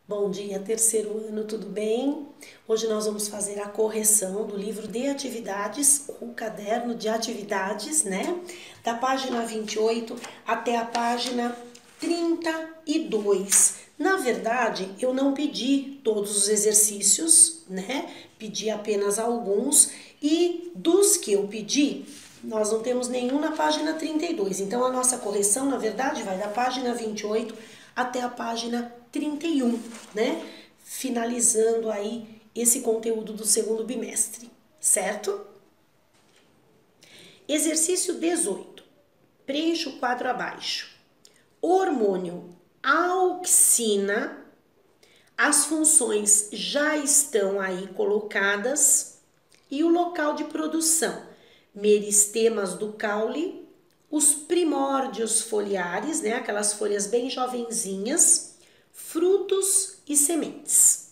Bom dia, terceiro ano, tudo bem? Hoje nós vamos fazer a correção do livro de atividades, o caderno de atividades, né? Da página 28 até a página 32. Na verdade, eu não pedi todos os exercícios, né? Pedi apenas alguns e dos que eu pedi, nós não temos nenhum na página 32. Então, a nossa correção, na verdade, vai da página 28 até a página 31, né? Finalizando aí esse conteúdo do segundo bimestre, certo? Exercício 18. Preencha o quadro abaixo. O hormônio auxina, as funções já estão aí colocadas e o local de produção, meristemas do caule, os primórdios foliares, né, aquelas folhas bem jovenzinhas, frutos e sementes.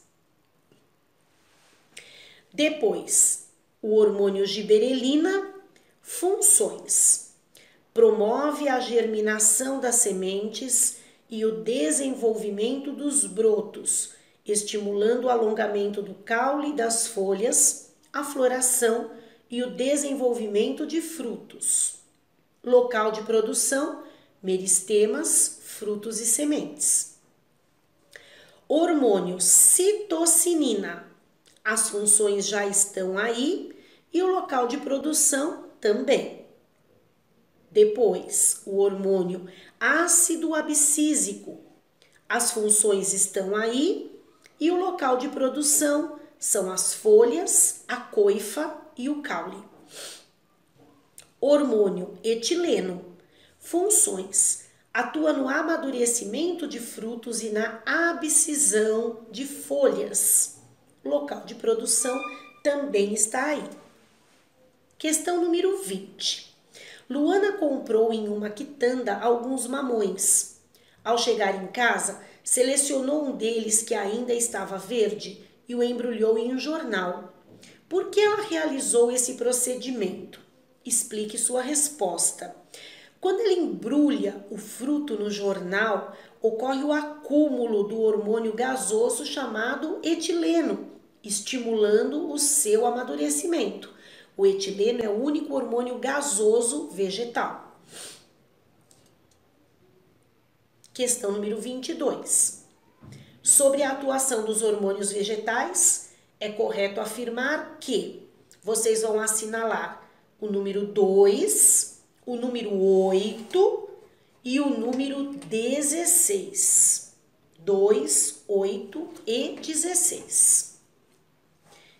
Depois, o hormônio giberelina, funções. Promove a germinação das sementes e o desenvolvimento dos brotos, estimulando o alongamento do caule e das folhas, a floração e o desenvolvimento de frutos. Local de produção, meristemas, frutos e sementes. Hormônio citocinina, as funções já estão aí e o local de produção também. Depois, o hormônio ácido abscísico, as funções estão aí e o local de produção são as folhas, a coifa e o caule. Hormônio etileno, funções, atua no amadurecimento de frutos e na abscisão de folhas. Local de produção também está aí. Questão número 20. Luana comprou em uma quitanda alguns mamões. Ao chegar em casa, selecionou um deles que ainda estava verde e o embrulhou em um jornal. Por que ela realizou esse procedimento? Explique sua resposta. Quando ela embrulha o fruto no jornal, ocorre o acúmulo do hormônio gasoso chamado etileno, estimulando o seu amadurecimento. O etileno é o único hormônio gasoso vegetal. Questão número 22. Sobre a atuação dos hormônios vegetais, é correto afirmar que vocês vão assinalar o número 2, o número 8 e o número 16. 2, 8 e 16.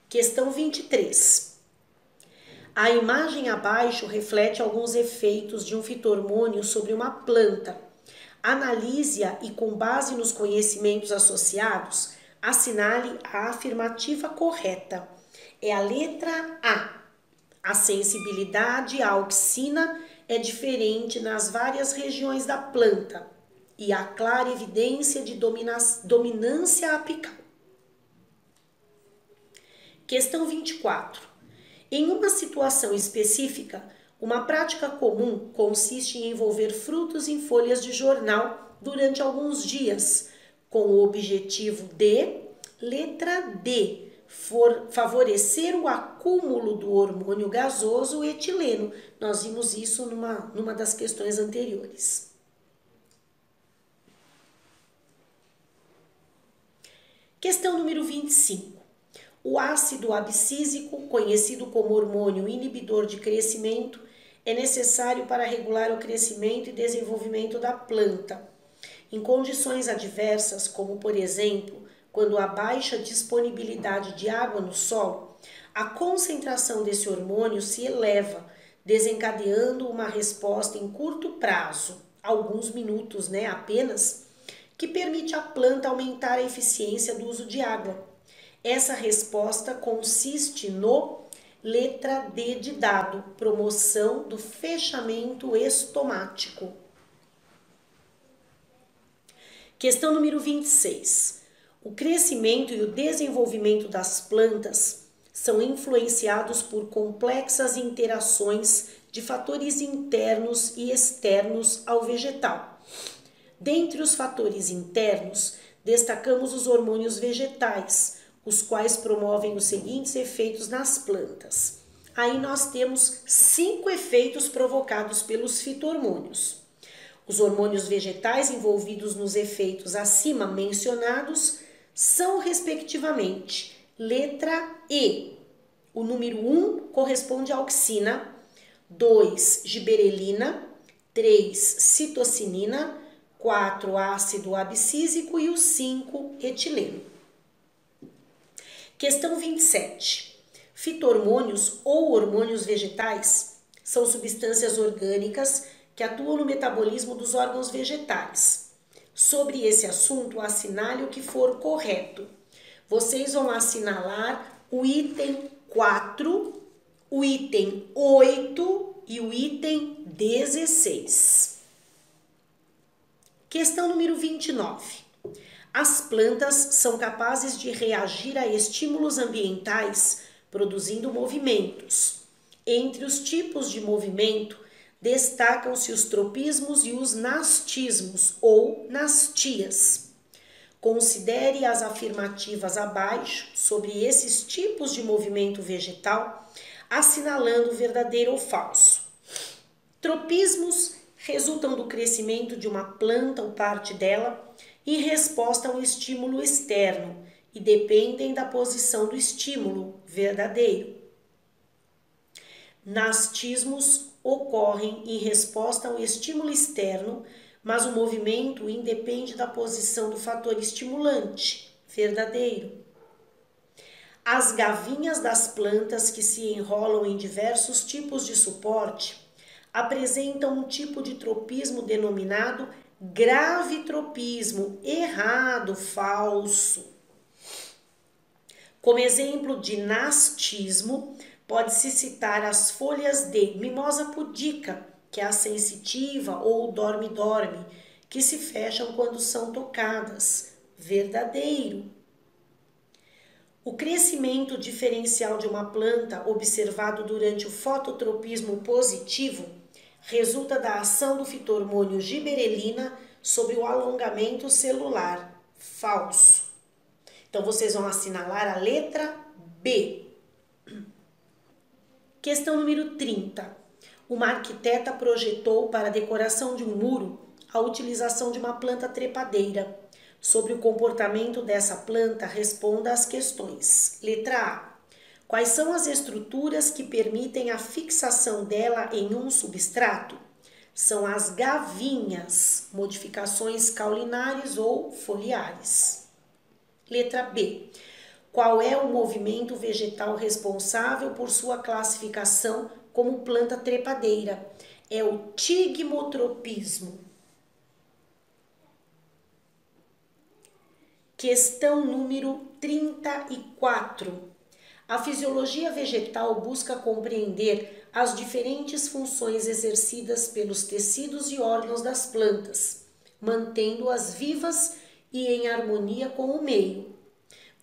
Questão 23. A imagem abaixo reflete alguns efeitos de um fitormônio sobre uma planta. Analise-a e, com base nos conhecimentos associados, assinale a afirmativa correta. É a letra A. A sensibilidade à auxina é diferente nas várias regiões da planta e há clara evidência de dominância apical. Questão 24. Em uma situação específica, uma prática comum consiste em envolver frutos em folhas de jornal durante alguns dias, com o objetivo de, letra D, favorecer o acúmulo do hormônio gasoso etileno. Nós vimos isso numa das questões anteriores. Questão número 25. O ácido abscísico, conhecido como hormônio inibidor de crescimento, é necessário para regular o crescimento e desenvolvimento da planta. Em condições adversas, como por exemplo, quando há baixa disponibilidade de água no solo, a concentração desse hormônio se eleva, desencadeando uma resposta em curto prazo, alguns minutos, apenas, que permite à planta aumentar a eficiência do uso de água. Essa resposta consiste no letra D de dado, promoção do fechamento estomático. Questão número 26. O crescimento e o desenvolvimento das plantas são influenciados por complexas interações de fatores internos e externos ao vegetal. Dentre os fatores internos, destacamos os hormônios vegetais, os quais promovem os seguintes efeitos nas plantas. Aí nós temos 5 efeitos provocados pelos fito-hormônios. Os hormônios vegetais envolvidos nos efeitos acima mencionados são, respectivamente, letra E. O número 1 corresponde à auxina, 2, giberelina, 3, citocinina, 4, ácido abscísico e o 5, etileno. Questão 27. Fito-hormônios ou hormônios vegetais são substâncias orgânicas que atuam no metabolismo dos órgãos vegetais. Sobre esse assunto, assinale o que for correto. Vocês vão assinalar o item 4, o item 8 e o item 16. Questão número 29. As plantas são capazes de reagir a estímulos ambientais produzindo movimentos. Entre os tipos de movimento, destacam-se os tropismos e os nastismos ou nastias. Considere as afirmativas abaixo sobre esses tipos de movimento vegetal, assinalando verdadeiro ou falso. Tropismos resultam do crescimento de uma planta ou parte dela em resposta a um estímulo externo e dependem da posição do estímulo, verdadeiro. Nastismos ocorrem em resposta ao estímulo externo, mas o movimento independe da posição do fator estimulante, verdadeiro. As gavinhas das plantas que se enrolam em diversos tipos de suporte apresentam um tipo de tropismo denominado gravitropismo, errado, falso. Como exemplo de nastismo, pode-se citar as folhas de mimosa pudica, que é a sensitiva, ou dorme-dorme, que se fecham quando são tocadas, verdadeiro. O crescimento diferencial de uma planta observado durante o fototropismo positivo resulta da ação do fito-hormônio giberelina sobre o alongamento celular, falso. Então, vocês vão assinalar a letra B. Questão número 30. Uma arquiteta projetou para a decoração de um muro a utilização de uma planta trepadeira. Sobre o comportamento dessa planta, responda às questões. Letra A. Quais são as estruturas que permitem a fixação dela em um substrato? São as gavinhas, modificações caulinares ou foliares. Letra B. Qual é o movimento vegetal responsável por sua classificação como planta trepadeira? É o tigmotropismo. Questão número 34. A fisiologia vegetal busca compreender as diferentes funções exercidas pelos tecidos e órgãos das plantas, mantendo-as vivas e em harmonia com o meio.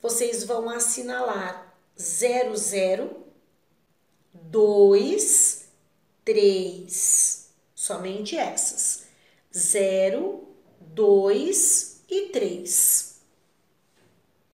Vocês vão assinalar 00, 2, 3. Somente essas. 0, 2 e 3.